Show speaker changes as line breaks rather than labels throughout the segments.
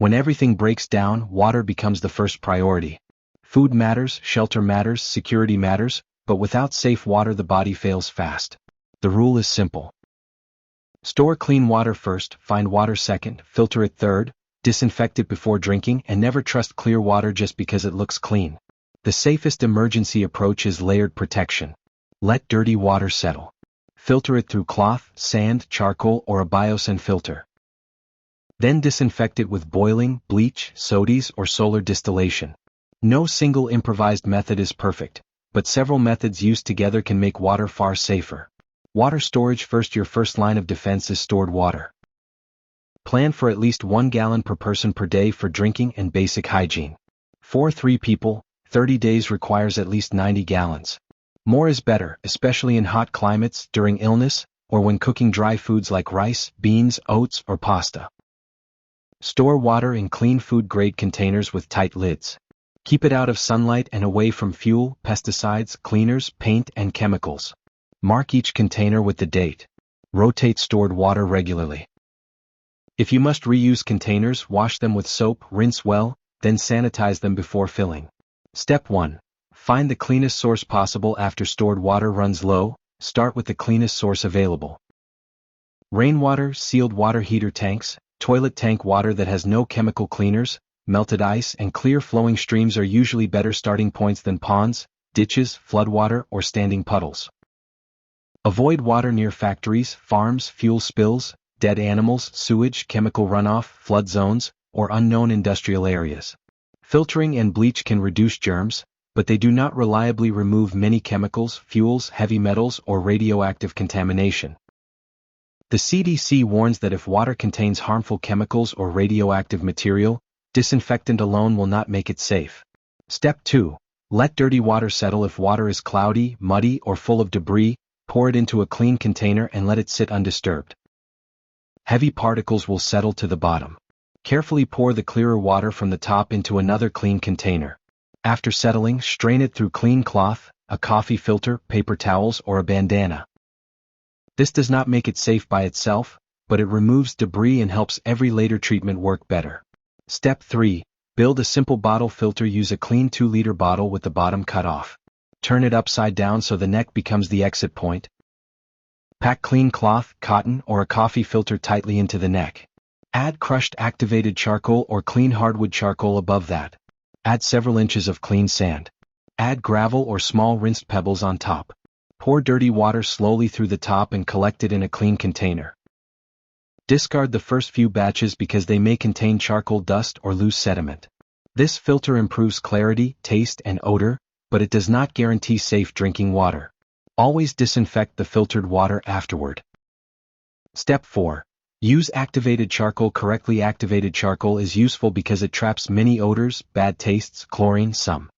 When everything breaks down, water becomes the first priority. Food matters, shelter matters, security matters, but without safe water the body fails fast. The rule is simple. Store clean water first, find water second, filter it third, disinfect it before drinking, and never trust clear water just because it looks clean. The safest emergency approach is layered protection. Let dirty water settle. Filter it through cloth, sand, charcoal, or a biosand filter. Then disinfect it with boiling, bleach, sodies, or solar distillation. No single improvised method is perfect, but several methods used together can make water far safer. Water storage first. Your first line of defense is stored water. Plan for at least 1 gallon per person per day for drinking and basic hygiene. For 3 people, 30 days requires at least 90 gallons. More is better, especially in hot climates, during illness, or when cooking dry foods like rice, beans, oats, or pasta. Store water in clean food-grade containers with tight lids. Keep it out of sunlight and away from fuel, pesticides, cleaners, paint, and chemicals. Mark each container with the date. Rotate stored water regularly. If you must reuse containers, wash them with soap, rinse well, then sanitize them before filling. Step 1. Find the cleanest source possible. After stored water runs low, start with the cleanest source available. Rainwater, sealed water heater tanks, toilet tank water that has no chemical cleaners, melted ice, and clear flowing streams are usually better starting points than ponds, ditches, floodwater, or standing puddles. Avoid water near factories, farms, fuel spills, dead animals, sewage, chemical runoff, flood zones, or unknown industrial areas. Filtering and bleach can reduce germs, but they do not reliably remove many chemicals, fuels, heavy metals, or radioactive contamination. The CDC warns that if water contains harmful chemicals or radioactive material, disinfectant alone will not make it safe. Step 2. Let dirty water settle. If water is cloudy, muddy, or full of debris, pour it into a clean container and let it sit undisturbed. Heavy particles will settle to the bottom. Carefully pour the clearer water from the top into another clean container. After settling, strain it through clean cloth, a coffee filter, paper towels, or a bandana. This does not make it safe by itself, but it removes debris and helps every later treatment work better. Step 3. Build a simple bottle filter. Use a clean 2-liter bottle with the bottom cut off. Turn it upside down so the neck becomes the exit point. Pack clean cloth, cotton, or a coffee filter tightly into the neck. Add crushed activated charcoal or clean hardwood charcoal above that. Add several inches of clean sand. Add gravel or small rinsed pebbles on top. Pour dirty water slowly through the top and collect it in a clean container. Discard the first few batches because they may contain charcoal dust or loose sediment. This filter improves clarity, taste, and odor, but it does not guarantee safe drinking water. Always disinfect the filtered water afterward. Step 4. Use activated charcoal correctly. Activated charcoal is useful because it traps many odors, bad tastes, chlorine, some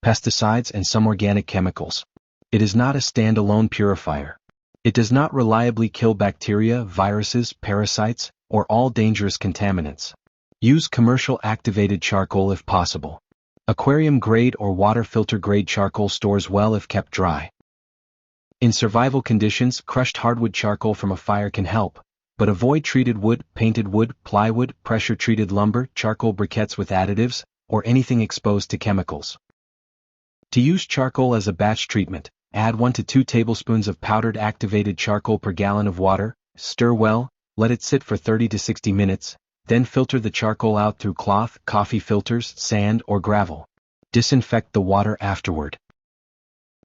pesticides, and some organic chemicals. It is not a standalone purifier. It does not reliably kill bacteria, viruses, parasites, or all dangerous contaminants. Use commercial activated charcoal if possible. Aquarium grade or water filter grade charcoal stores well if kept dry. In survival conditions, crushed hardwood charcoal from a fire can help, but avoid treated wood, painted wood, plywood, pressure-treated lumber, charcoal briquettes with additives, or anything exposed to chemicals. To use charcoal as a batch treatment, add 1 to 2 tablespoons of powdered activated charcoal per gallon of water, stir well, let it sit for 30 to 60 minutes, then filter the charcoal out through cloth, coffee filters, sand, or gravel. Disinfect the water afterward.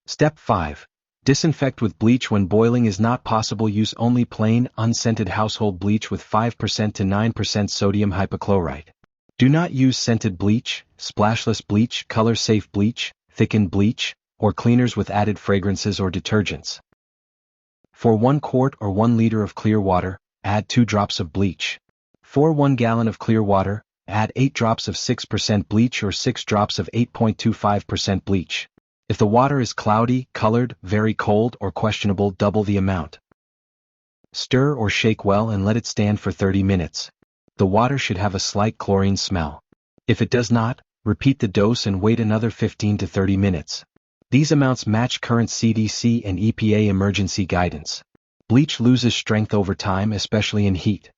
Step 5. Disinfect with bleach. When boiling is not possible, use only plain, unscented household bleach with 5% to 9% sodium hypochlorite. Do not use scented bleach, splashless bleach, color-safe bleach, thickened bleach, or cleaners with added fragrances or detergents. For 1 quart or 1 liter of clear water, add 2 drops of bleach. For 1 gallon of clear water, add 8 drops of 6% bleach or 6 drops of 8.25% bleach. If the water is cloudy, colored, very cold, or questionable, double the amount. Stir or shake well and let it stand for 30 minutes. The water should have a slight chlorine smell. If it does not, repeat the dose and wait another 15 to 30 minutes. These amounts match current CDC and EPA emergency guidance. Bleach loses strength over time, especially in heat.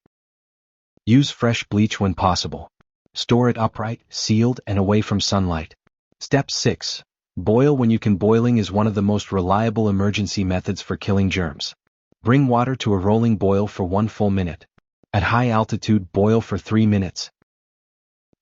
Use fresh bleach when possible. Store it upright, sealed, and away from sunlight. Step 6. Boil when you can. Boiling is one of the most reliable emergency methods for killing germs. Bring water to a rolling boil for 1 full minute. At high altitude, boil for 3 minutes.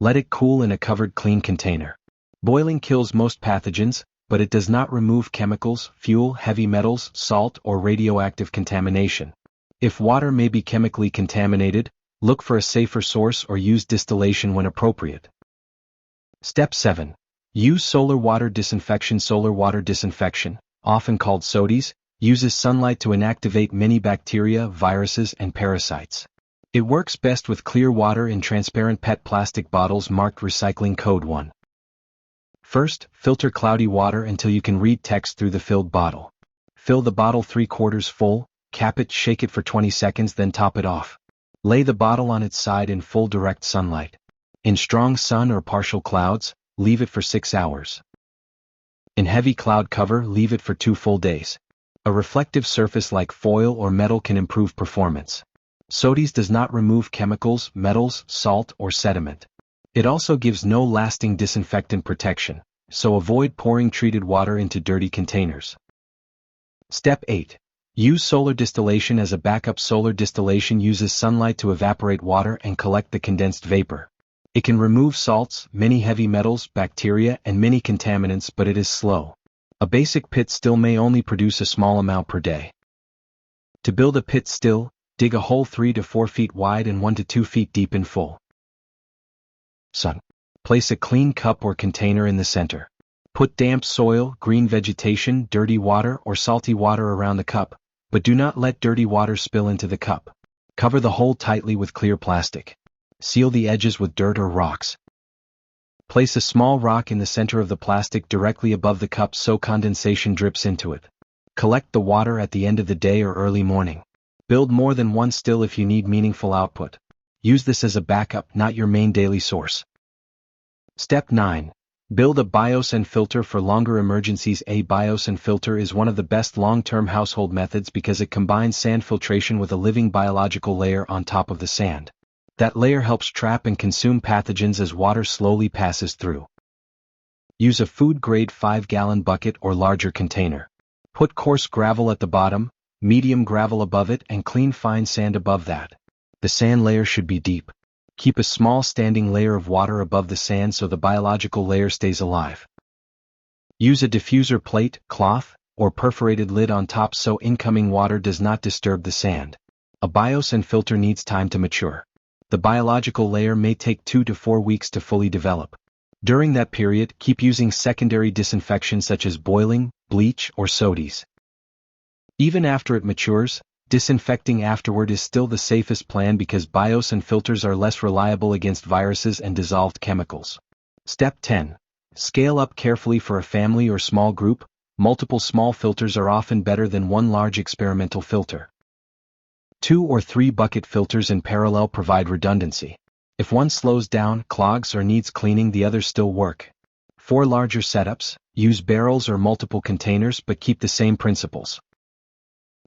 Let it cool in a covered clean container. Boiling kills most pathogens, but it does not remove chemicals, fuel, heavy metals, salt, or radioactive contamination. If water may be chemically contaminated, look for a safer source or use distillation when appropriate. Step 7. Use solar water disinfection. Solar water disinfection, often called SHTF, uses sunlight to inactivate many bacteria, viruses, and parasites. It works best with clear water in transparent PET plastic bottles marked Recycling Code 1. First, filter cloudy water until you can read text through the filled bottle. Fill the bottle 3/4 full, cap it, shake it for 20 seconds, then top it off. Lay the bottle on its side in full direct sunlight. In strong sun or partial clouds, leave it for 6 hours. In heavy cloud cover, leave it for 2 full days. A reflective surface like foil or metal can improve performance. SHTF does not remove chemicals, metals, salt, or sediment. It also gives no lasting disinfectant protection, so avoid pouring treated water into dirty containers. Step 8. Use solar distillation as a backup. Solar distillation uses sunlight to evaporate water and collect the condensed vapor. It can remove salts, many heavy metals, bacteria, and many contaminants, but it is slow. A basic pit still may only produce a small amount per day. To build a pit still, dig a hole 3 to 4 feet wide and 1 to 2 feet deep in full sun. Place a clean cup or container in the center. Put damp soil, green vegetation, dirty water, or salty water around the cup, but do not let dirty water spill into the cup. Cover the hole tightly with clear plastic. Seal the edges with dirt or rocks. Place a small rock in the center of the plastic directly above the cup so condensation drips into it. Collect the water at the end of the day or early morning. Build more than one still if you need meaningful output. Use this as a backup, not your main daily source. Step 9. Build a BIOS and filter for longer emergencies. A BIOS and filter is one of the best long-term household methods because it combines sand filtration with a living biological layer on top of the sand. That layer helps trap and consume pathogens as water slowly passes through. Use a food-grade 5-gallon bucket or larger container. Put coarse gravel at the bottom, medium gravel above it, and clean fine sand above that. The sand layer should be deep. Keep a small standing layer of water above the sand so the biological layer stays alive. Use a diffuser plate, cloth, or perforated lid on top so incoming water does not disturb the sand. A BIOS and filter needs time to mature. The biological layer may take 2 to 4 weeks to fully develop. During that period, keep using secondary disinfection such as boiling, bleach, or SHTF. Even after it matures, disinfecting afterward is still the safest plan because BIOS and filters are less reliable against viruses and dissolved chemicals. Step 10. Scale up carefully for a family or small group. Multiple small filters are often better than one large experimental filter. 2 or 3 bucket filters in parallel provide redundancy. If one slows down, clogs, or needs cleaning, the others still work. For larger setups, use barrels or multiple containers but keep the same principles.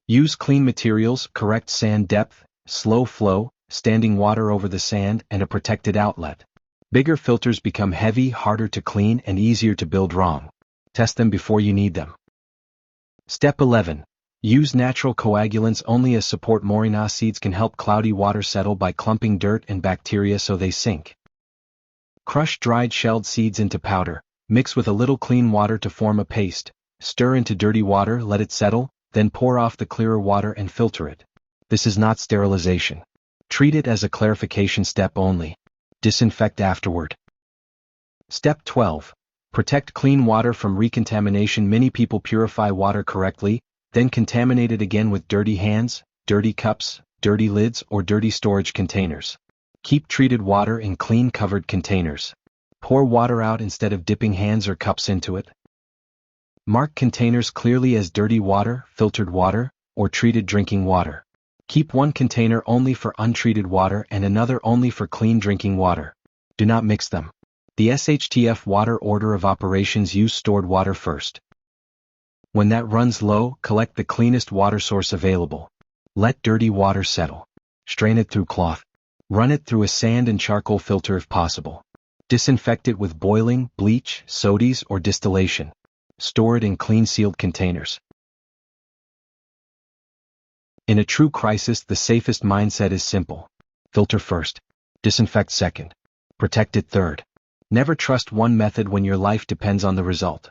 Use clean materials, correct sand depth, slow flow, standing water over the sand, and a protected outlet. Bigger filters become heavy, harder to clean, and easier to build wrong. Test them before you need them. Step 11. Use natural coagulants only as support. Moringa seeds can help cloudy water settle by clumping dirt and bacteria so they sink. Crush dried shelled seeds into powder, mix with a little clean water to form a paste, stir into dirty water, let it settle, then pour off the clearer water and filter it. This is not sterilization. Treat it as a clarification step only. Disinfect afterward. Step 12. Protect clean water from recontamination. Many people purify water correctly, then contaminate it again with dirty hands, dirty cups, dirty lids, or dirty storage containers. Keep treated water in clean covered containers. Pour water out instead of dipping hands or cups into it. Mark containers clearly as dirty water, filtered water, or treated drinking water. Keep one container only for untreated water and another only for clean drinking water. Do not mix them. The SHTF water order of operations: use stored water first. When that runs low, collect the cleanest water source available. Let dirty water settle. Strain it through cloth. Run it through a sand and charcoal filter if possible. Disinfect it with boiling, bleach, sodies, or distillation. Store it in clean sealed containers. In a true crisis, the safest mindset is simple. Filter first. Disinfect second. Protect it third. Never trust one method when your life depends on the result.